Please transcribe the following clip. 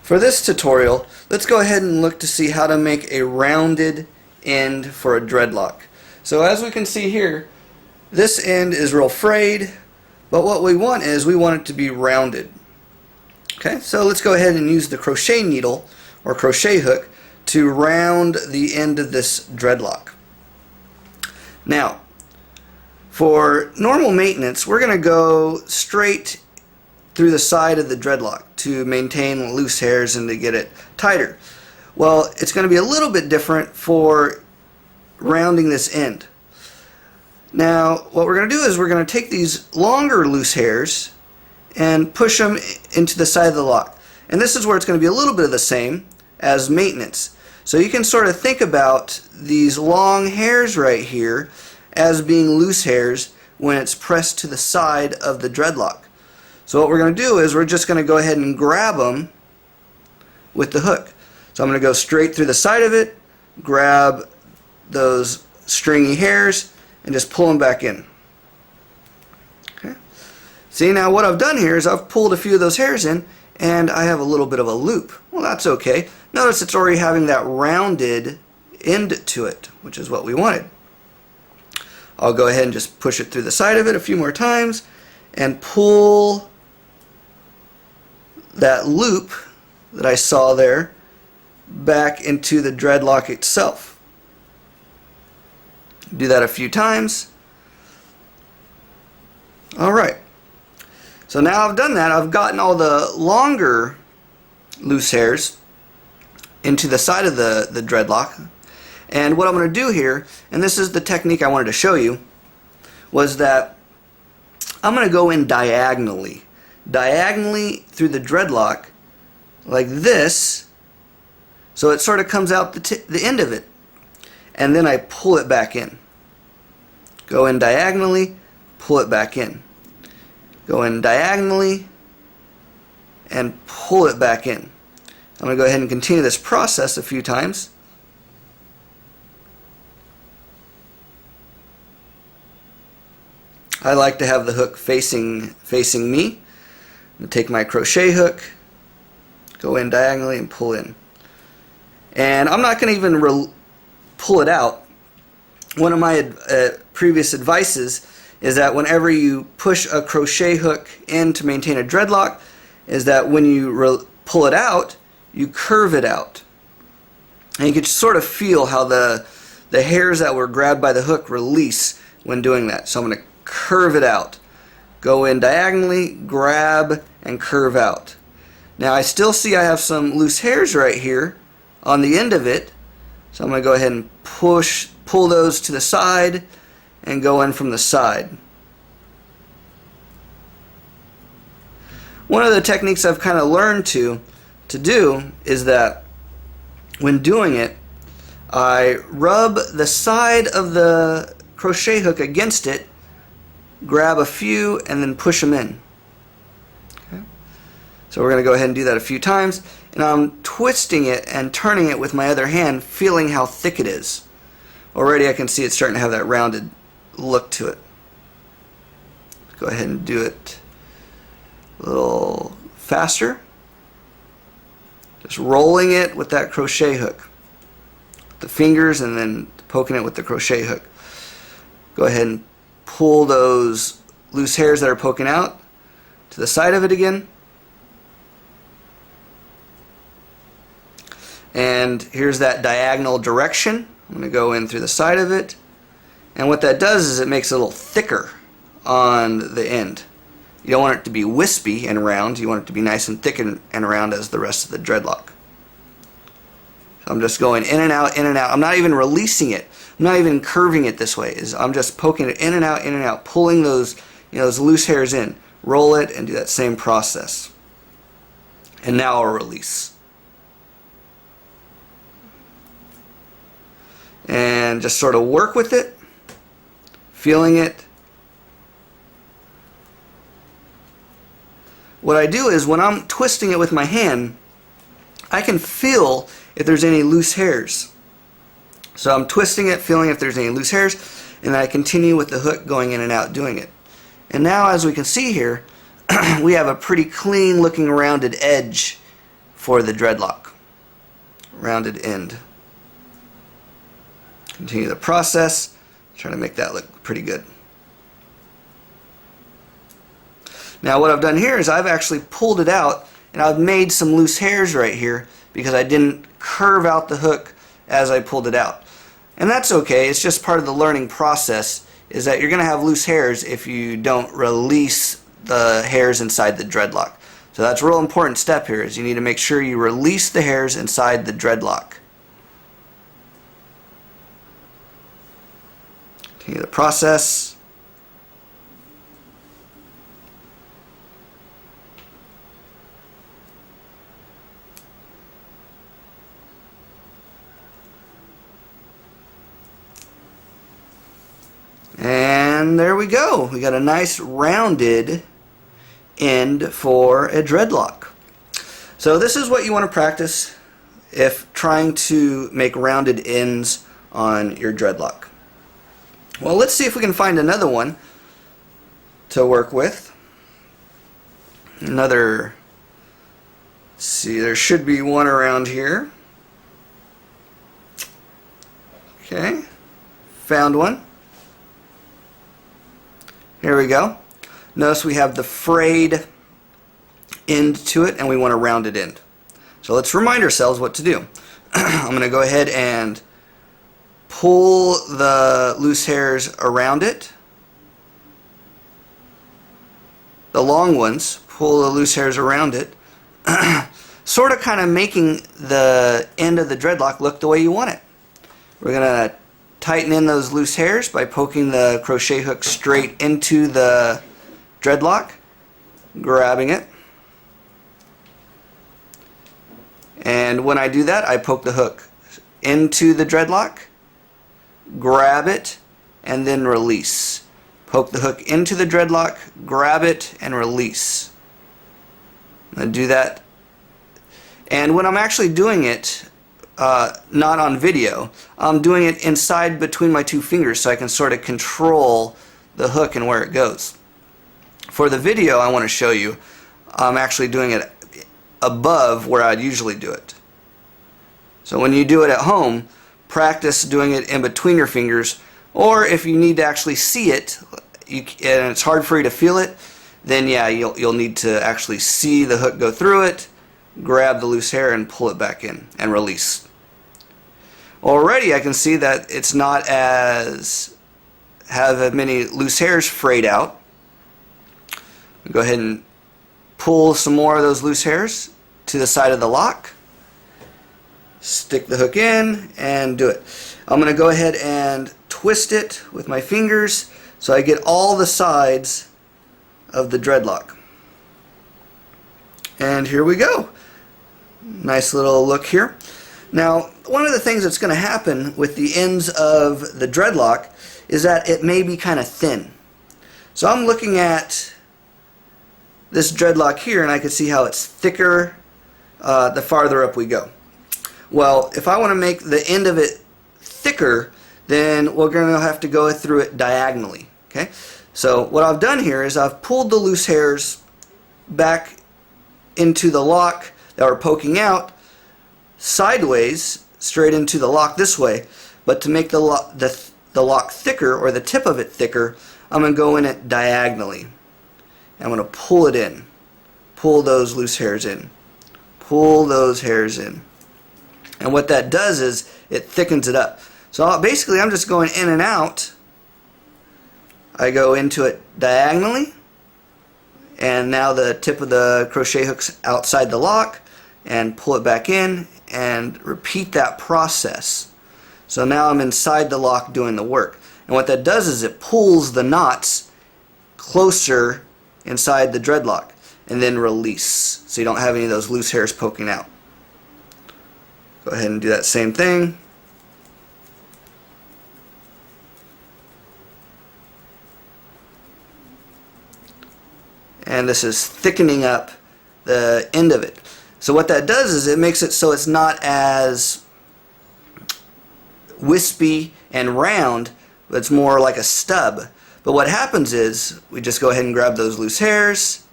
For this tutorial, let's go ahead and look to see how to make a rounded end for a dreadlock. So as we can see here, this end is real frayed, but what we want is we want it to be rounded. Okay, so let's go ahead and use the crochet needle or crochet hook to round the end of this dreadlock. Now, for normal maintenance, we're going to go straight through the side of the dreadlock to maintain loose hairs and to get it tighter. Well, it's going to be a little bit different for rounding this end. Now, what we're going to do is we're going to take these longer loose hairs and push them into the side of the lock. And this is where it's going to be a little bit of the same as maintenance. So you can sort of think about these long hairs right here as being loose hairs when it's pressed to the side of the dreadlock. So what we're going to do is we're just going to go ahead and grab them with the hook. So I'm going to go straight through the side of it, grab those stringy hairs, and just pull them back in. Okay. See, now what I've done here is I've pulled a few of those hairs in and I have a little bit of a loop. Well, that's okay. Notice it's already having that rounded end to it, which is what we wanted. I'll go ahead and just push it through the side of it a few more times and pull that loop that I saw there back into the dreadlock itself. Do that a few times. Alright, so now I've done that. I've gotten all the longer loose hairs into the side of the dreadlock, and what I'm going to do here, and this is the technique I wanted to show you, was that I'm going to go in diagonally through the dreadlock like this, so it sort of comes out the end of it, and then I pull it back in. Go in diagonally, pull it back in. Go in diagonally and pull it back in. I'm going to go ahead and continue this process a few times. I like to have the hook facing me. I'm going to take my crochet hook, go in diagonally and pull in. And I'm not going to even pull it out. One of my previous advices is that whenever you push a crochet hook in to maintain a dreadlock, is that when you pull it out, you curve it out. And you can sort of feel how the hairs that were grabbed by the hook release when doing that. So I'm going to curve it out. Go in diagonally, grab, and curve out. Now I still see I have some loose hairs right here on the end of it, so I'm going to go ahead and pull those to the side and go in from the side. One of the techniques I've kind of learned to do is that when doing it, I rub the side of the crochet hook against it, grab a few, and then push them in. Okay. So we're going to go ahead and do that a few times, and I'm twisting it and turning it with my other hand, feeling how thick it is. Already I can see it's starting to have that rounded look to it. Go ahead and do it a little faster. Just rolling it with that crochet hook. The fingers and then poking it with the crochet hook. Go ahead and pull those loose hairs that are poking out to the side of it again. And here's that diagonal direction. I'm going to go in through the side of it. And what that does is it makes it a little thicker on the end. You don't want it to be wispy and round. You want it to be nice and thick and round as the rest of the dreadlock. So I'm just going in and out, in and out. I'm not even releasing it. I'm not even curving it this way. I'm just poking it in and out, pulling those, those loose hairs in. Roll it and do that same process. And now I'll release. And just sort of work with it, feeling it. What I do is when I'm twisting it with my hand, I can feel if there's any loose hairs. So I'm twisting it, feeling if there's any loose hairs, and I continue with the hook going in and out doing it. And now as we can see here, we have a pretty clean looking rounded edge for the dreadlock. Rounded end. Continue the process. Trying to make that look pretty good. Now what I've done here is I've actually pulled it out and I've made some loose hairs right here because I didn't curve out the hook as I pulled it out. And that's okay, it's just part of the learning process, is that you're going to have loose hairs if you don't release the hairs inside the dreadlock. So that's a real important step here, is you need to make sure you release the hairs inside the dreadlock. Continue the process. And there we go. We got a nice rounded end for a dreadlock. So this is what you want to practice if trying to make rounded ends on your dreadlock. Well, let's see if we can find another one to work with. Let's see, there should be one around here. Okay, found one. Here we go. Notice we have the frayed end to it and we want a rounded end. So let's remind ourselves what to do. I'm going to go ahead and pull the loose hairs around it. The long ones, pull the loose hairs around it. Sort of kind of making the end of the dreadlock look the way you want it. We're going to tighten in those loose hairs by poking the crochet hook straight into the dreadlock, grabbing it. And when I do that, I poke the hook into the dreadlock, grab it, and then release. Poke the hook into the dreadlock, grab it, and release. I'm going to do that. And when I'm actually doing it, not on video, I'm doing it inside between my two fingers so I can sort of control the hook and where it goes. For the video I want to show you, I'm actually doing it above where I'd usually do it. So when you do it at home, practice doing it in between your fingers, or if you need to actually see it and it's hard for you to feel it, then yeah, you'll need to actually see the hook go through it, grab the loose hair and pull it back in and release. Already I can see that it's not as have many loose hairs frayed out. Go ahead and pull some more of those loose hairs to the side of the lock. Stick the hook in and do it. I'm going to go ahead and twist it with my fingers so I get all the sides of the dreadlock. And here we go. Nice little look here. Now, one of the things that's going to happen with the ends of the dreadlock is that it may be kind of thin. So I'm looking at this dreadlock here and I can see how it's thicker the farther up we go. Well, if I want to make the end of it thicker, then we're going to have to go through it diagonally. Okay? So what I've done here is I've pulled the loose hairs back into the lock that were poking out sideways straight into the lock this way, but to make the lock thicker, or the tip of it thicker, I'm going to go in it diagonally. I'm going to pull it in, pull those loose hairs in, pull those hairs in, and what that does is it thickens it up. So basically I'm just going in and out. I go into it diagonally, and now the tip of the crochet hook's outside the lock, and pull it back in and repeat that process. So now I'm inside the lock doing the work, and what that does is it pulls the knots closer inside the dreadlock and then release, so you don't have any of those loose hairs poking out. Go ahead and do that same thing. And this is thickening up the end of it. So what that does is it makes it so it's not as wispy and round, but it's more like a stub. But what happens is we just go ahead and grab those loose hairs,